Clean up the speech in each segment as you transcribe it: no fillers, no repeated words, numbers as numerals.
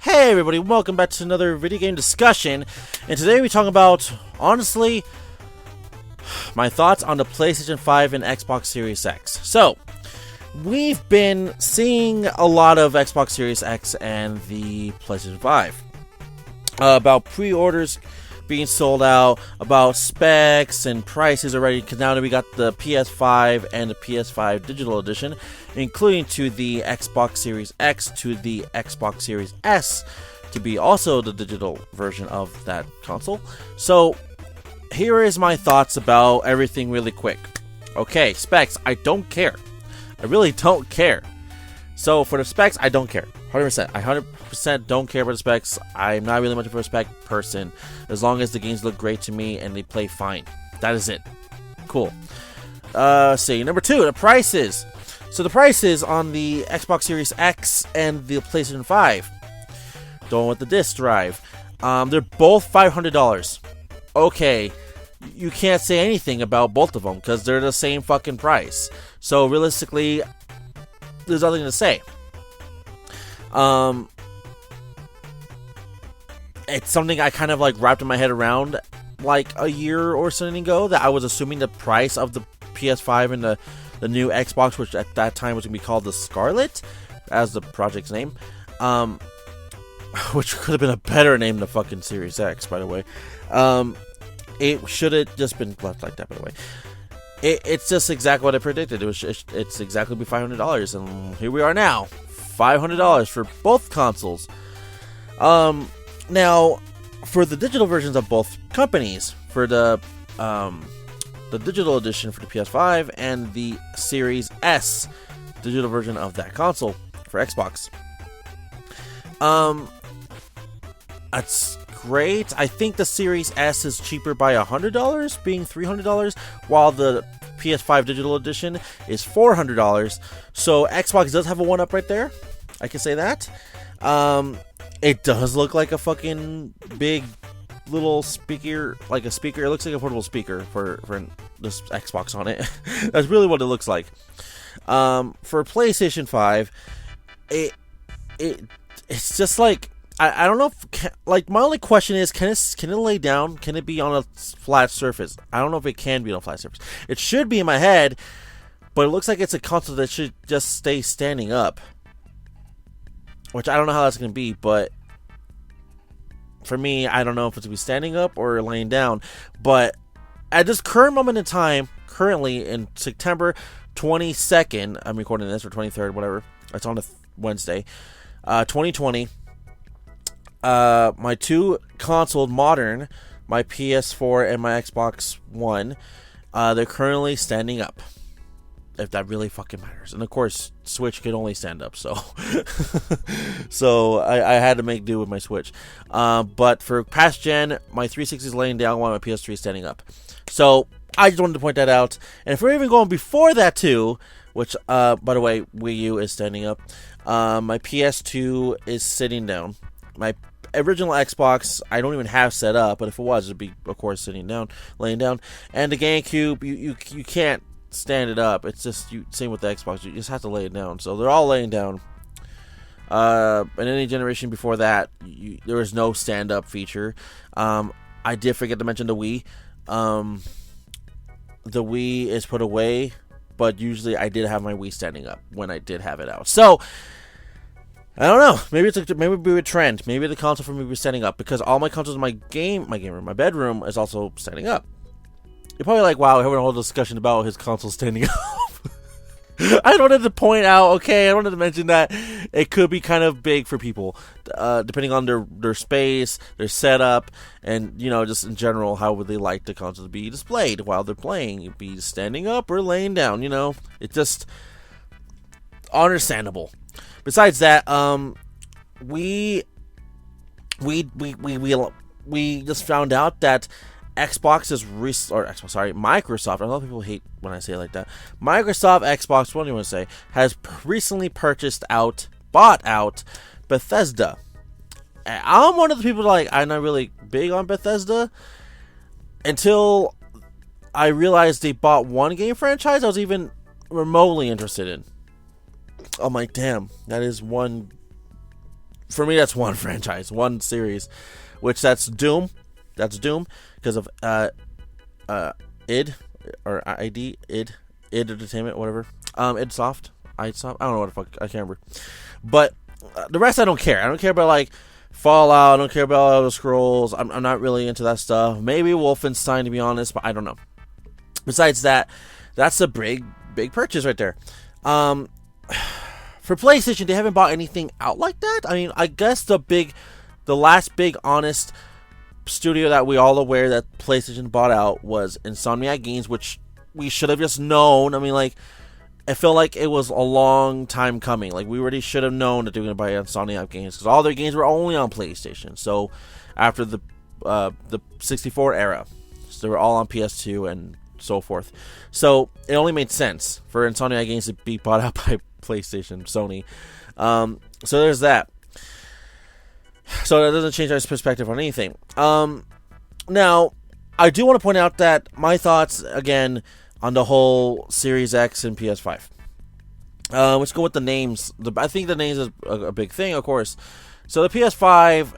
Hey everybody, welcome back to another video game discussion, and today we're talking about, honestly, my thoughts on the PlayStation 5 and Xbox Series X. So, we've been seeing a lot of Xbox Series X and the PlayStation 5. About pre-orders being sold out, about specs and prices already, because now that we got the PS5 and the PS5 Digital Edition, including to the Xbox Series X to the Xbox Series S to be also the digital version of that console. So here is my thoughts about everything really quick. Okay, specs, I don't care. I really don't care. So for the specs, I don't care. 100%. I 100% don't care about the specs. I'm not really much of a spec person. As long as the games look great to me and they play fine. That is it. Cool. See, number two, the prices. So the prices on the Xbox Series X and the PlayStation 5. The one with the disc drive. They're both $500. Okay, you can't say anything about both of them because they're the same fucking price. So realistically, there's nothing to say. It's something I kind of like wrapped in my head around like a year or something ago, that I was assuming the price of the PS5 and the new Xbox, which at that time was going to be called the Scarlet as the project's name, which could have been a better name than the fucking Series X, by the way. It should have just been left like that, by the way. It's just exactly what I predicted. It's exactly be $500, and here we are now, $500 for both consoles. Now, for the digital versions of both companies, for the digital edition for the PS5 and the Series S digital version of that console for Xbox, that's great. I think the Series S is cheaper by $100, being $300, while the PS5 digital edition is $400. So Xbox does have a one-up right there. I can say that. It does look like a fucking big little speaker, like a speaker. It looks like a portable speaker for this Xbox on it. That's really what it looks like. For PlayStation 5, it's just like, I don't know if, like, my only question is, can it lay down? Can it be on a flat surface? I don't know if it can be on a flat surface. It should be in my head, but it looks like it's a console that should just stay standing up, which I don't know how that's going to be, but for me, I don't know if it's going to be standing up or laying down. But at this current moment in time, currently in September 22nd, I'm recording this, or 23rd, whatever, it's on a Wednesday, 2020, my two console modern, my PS4 and my Xbox One, they're currently standing up. If that really fucking matters. And of course, Switch can only stand up, so so I had to make do with my Switch. But for past gen, my 360 is laying down while my PS3 is standing up. So I just wanted to point that out. And if we're even going before that too, which by the way, Wii U is standing up, my PS2 is sitting down. My original Xbox, I don't even have set up, but if it was, it'd be, of course, sitting down, laying down. And the GameCube, you can't stand it up. It's just same with the Xbox. You just have to lay it down. So they're all laying down. In any generation before that, there was no stand-up feature. I did forget to mention the Wii. The Wii is put away, but usually I did have my Wii standing up when I did have it out. So I don't know. Maybe maybe it'll be a trend. Maybe the console for me will be standing up, because all my consoles in my game room, my bedroom is also standing up. You're probably like, wow, we're having a whole discussion about his console standing up. I wanted to point out, okay, I wanted to mention that it could be kind of big for people, depending on their space, their setup, and, you know, just in general, how would they like the console to be displayed while they're playing? It'd be standing up or laying down, you know? It's just understandable. Besides that, we just found out that Microsoft, a lot of people hate when I say it like that. Microsoft, Xbox, what do you want to say, has recently bought out Bethesda. And I'm one of the people like, I'm not really big on Bethesda until I realized they bought one game franchise I was even remotely interested in. I'm like, damn, that is one for me, that's one franchise, one series, which that's Doom. That's Doom because of id or id Entertainment, whatever. idsoft, I don't know what the fuck, I can't remember. But the rest I don't care. I don't care about like Fallout. I don't care about Elder Scrolls. I'm not really into that stuff. Maybe Wolfenstein, to be honest, but I don't know. Besides that, that's a big purchase right there. For PlayStation, they haven't bought anything out like that. I mean, I guess the last big honest studio that we all aware that PlayStation bought out was Insomniac Games, which we should have just known. I mean, like, I feel like it was a long time coming. Like, we already should have known that they were going to buy Insomniac Games because all their games were only on PlayStation. So, after the 64 era, so they were all on PS2 and so forth. So, it only made sense for Insomniac Games to be bought out by PlayStation, Sony. So, there's that. So, that doesn't change our perspective on anything. Now, I do want to point out that my thoughts, again, on the whole Series X and PS5. Let's go with the names. I think the names is a big thing, of course. So the PS5,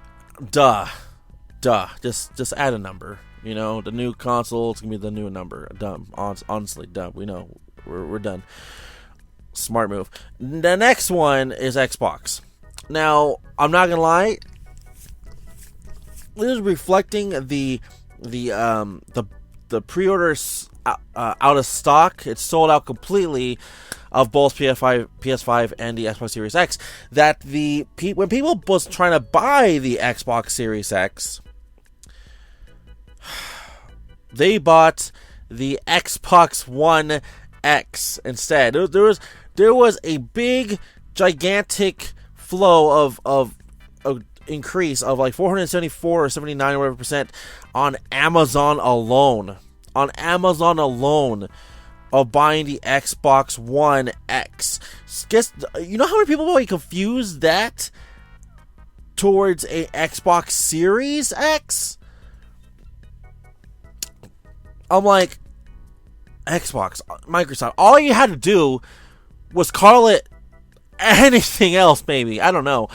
just add a number. You know, the new console, it's gonna be the new number. Dumb, honestly, dumb. We know, we're done. Smart move. The next one is Xbox. Now, I'm not gonna lie. This is reflecting the pre-orders out of stock. It's sold out completely of both PS5 and the Xbox Series X. That when people was trying to buy the Xbox Series X, they bought the Xbox One X instead. There was a big, gigantic flow of increase of like 474 or 79 or whatever percent on Amazon alone. On Amazon alone, of buying the Xbox One X. Guess, you know how many people will confuse that towards a Xbox Series X? I'm like, Xbox, Microsoft, all you had to do was call it anything else, maybe. I don't know.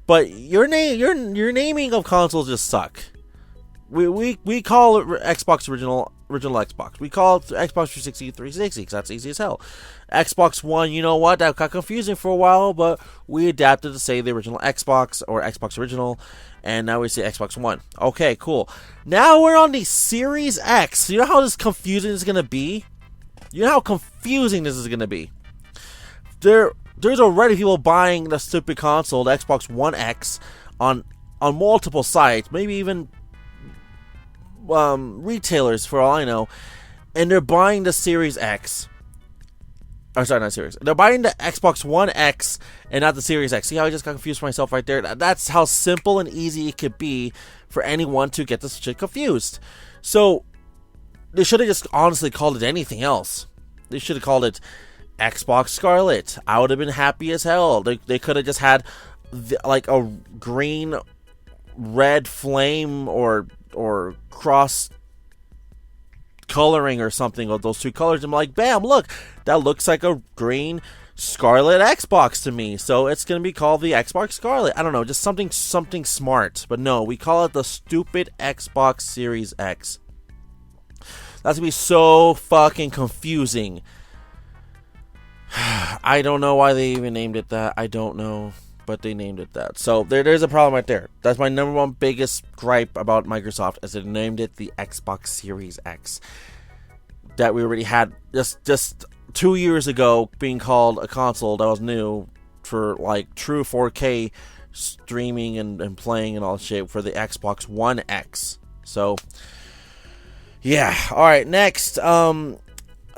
But your naming of consoles just suck. We call it Xbox original Xbox. We call it Xbox 360 because that's easy as hell. Xbox One, you know what? That got confusing for a while, but we adapted to say the original Xbox or Xbox original, and now we say Xbox One. Okay, cool. Now we're on the Series X. You know how confusing this is gonna be? You know how confusing this is gonna be? There's already people buying the stupid console, the Xbox One X, on multiple sites, maybe even retailers for all I know, and they're buying the Series X. Oh, sorry, not Series. They're buying the Xbox One X and not the Series X. See how I just got confused for myself right there? That's how simple and easy it could be for anyone to get this shit confused. So they should have just honestly called it anything else. They should have called it Xbox Scarlet. I would have been happy as hell. They could have just had like a green red flame or cross coloring or something of those two colors. I'm like, bam, look, that looks like a green Scarlet Xbox to me. So it's gonna be called the Xbox Scarlet. I don't know, just something smart. But no, we call it the stupid Xbox Series X. That's gonna be so fucking confusing. I don't know why they even named it that. I don't know, but they named it that. So there's a problem right there. That's my number one biggest gripe about Microsoft, as they named it the Xbox Series X. That we already had just 2 years ago being called a console that was new for like true 4K streaming and playing and all that shit for the Xbox One X. So yeah, all right, next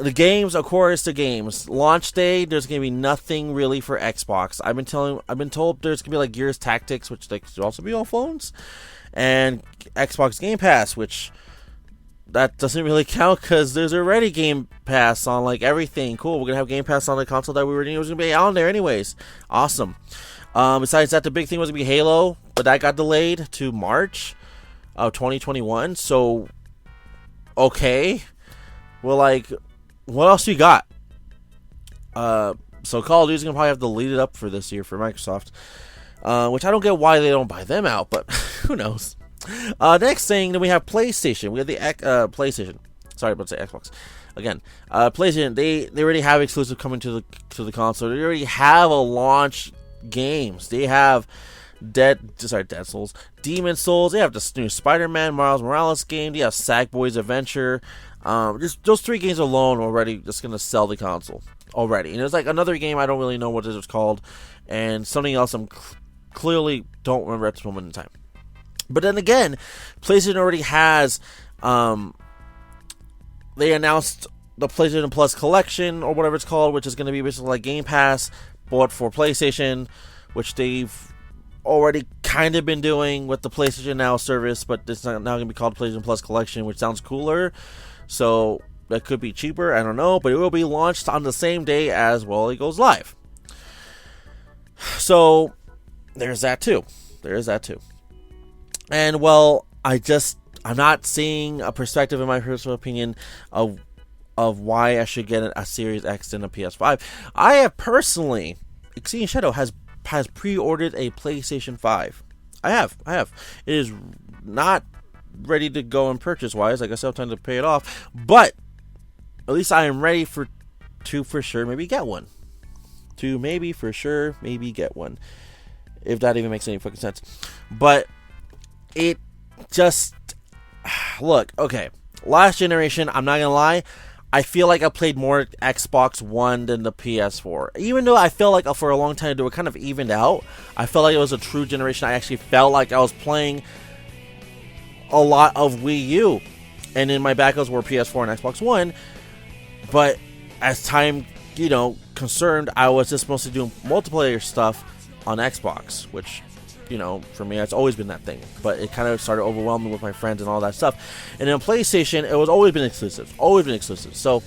the games, of course, the games. Launch day, there's gonna be nothing really for Xbox. I've been told there's gonna be like Gears Tactics, which like should also be on phones, and Xbox Game Pass, which that doesn't really count because there's already Game Pass on like everything. Cool, we're gonna have Game Pass on the console that we already knew was gonna be on there anyways. Awesome. Besides that, the big thing was gonna be Halo, but that got delayed to March of 2021. So, okay, well, like, what else you got? So Call of Duty's gonna probably have to lead it up for this year for Microsoft. which I don't get why they don't buy them out, but who knows. Next thing, then we have PlayStation. We have the PlayStation. Sorry about to say Xbox. Again, PlayStation, they already have exclusive coming to the console. They already have a launch games. They have Dead Souls, Demon Souls. They have the new Spider-Man, Miles Morales game. They have Sackboy's Adventure. Just those 3 games alone already just gonna sell the console already. And there's like another game I don't really know what it is called, and something else I'm clearly don't remember at this moment in time. But then again, PlayStation already has. They announced the PlayStation Plus collection, or whatever it's called, which is going to be basically like Game Pass, bought for PlayStation, which they've already kind of been doing with the PlayStation Now service, but it's now going to be called PlayStation Plus Collection, which sounds cooler. So that could be cheaper, I don't know, but it will be launched on the same day as it goes live. So there's that too. And I'm not seeing a perspective, in my personal opinion, of why I should get a Series X and a PS5. I have personally, Exceeding Shadow has pre-ordered a PlayStation 5. I have. It is not ready to go and purchase wise. Like I said, I'm trying to pay it off, but at least I am ready to for sure maybe get one. If that even makes any fucking sense. But it just look, okay. Last generation, I'm not gonna lie, I feel like I played more Xbox One than the PS4. Even though I felt like for a long time it kind of evened out, I felt like it was a true generation. I actually felt like I was playing a lot of Wii U, and in my backups were PS4 and Xbox One. But as time, concerned, I was just mostly doing multiplayer stuff on Xbox, which, for me, it's always been that thing. But it kind of started overwhelming with my friends and all that stuff. And then PlayStation, it was always been exclusive. So,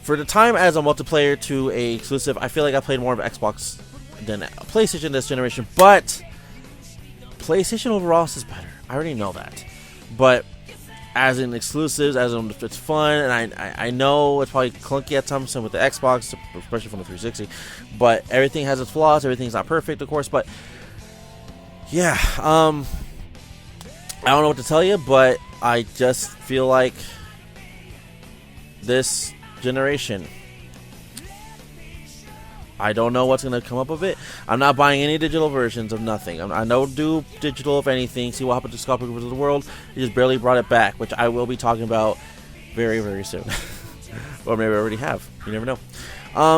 for the time as a multiplayer to a exclusive, I feel like I played more of Xbox than PlayStation this generation. But PlayStation overall is better. I already know that. But as in exclusives, as in it's fun, and I know it's probably clunky at times with the Xbox, especially from the 360. But everything has its flaws. Everything's not perfect, of course. But yeah, I don't know what to tell you, but I just feel like this generation, I don't know what's going to come up of it. I'm not buying any digital versions of nothing. I don't do digital, if anything. See what happened to Scott Pilgrim vs. the World. They just barely brought it back, which I will be talking about very, very soon. Or maybe I already have. You never know.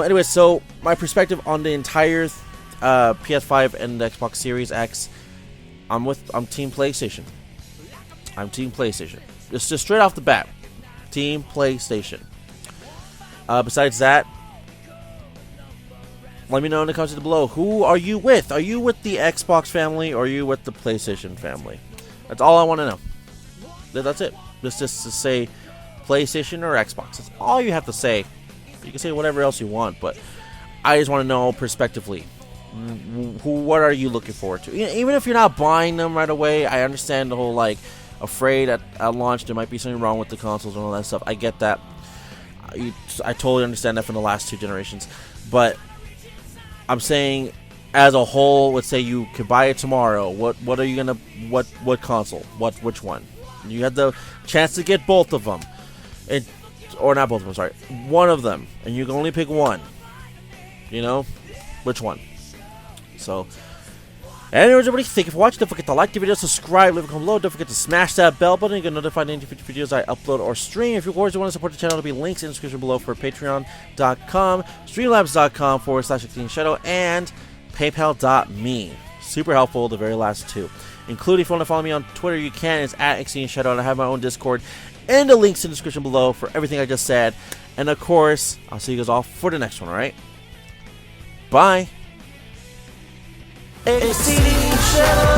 Anyway, so my perspective on the entire PS5 and the Xbox Series X, I'm Team PlayStation. Just straight off the bat, Team PlayStation. Besides that, let me know in the comments below. Who are you with? Are you with the Xbox family, or are you with the PlayStation family? That's all I want to know. That's it. Just to say PlayStation or Xbox. That's all you have to say. You can say whatever else you want, but I just want to know prospectively. What are you looking forward to? Even if you're not buying them right away, I understand the whole afraid at launch there might be something wrong with the consoles and all that stuff. I get that. I totally understand that from the last 2 generations, but I'm saying as a whole, let's say you could buy it tomorrow. What are you gonna what console? Which one? You had the chance to get both of them, or not both of them. Sorry, one of them, and you can only pick one. Which one? So, anyways, everybody, thank you for watching. Don't forget to like the video, subscribe, leave a comment below. Don't forget to smash that bell button. You get notified any future videos I upload or stream. If you always want to support the channel, there'll be links in the description below for patreon.com, streamlabs.com/Shadow, and paypal.me. Super helpful, the very last 2. Including if you want to follow me on Twitter, you can. It's @Shadow, and I have my own Discord. And the links in the description below for everything I just said. And of course, I'll see you guys all for the next one, alright? Bye! Exceeding Shadow.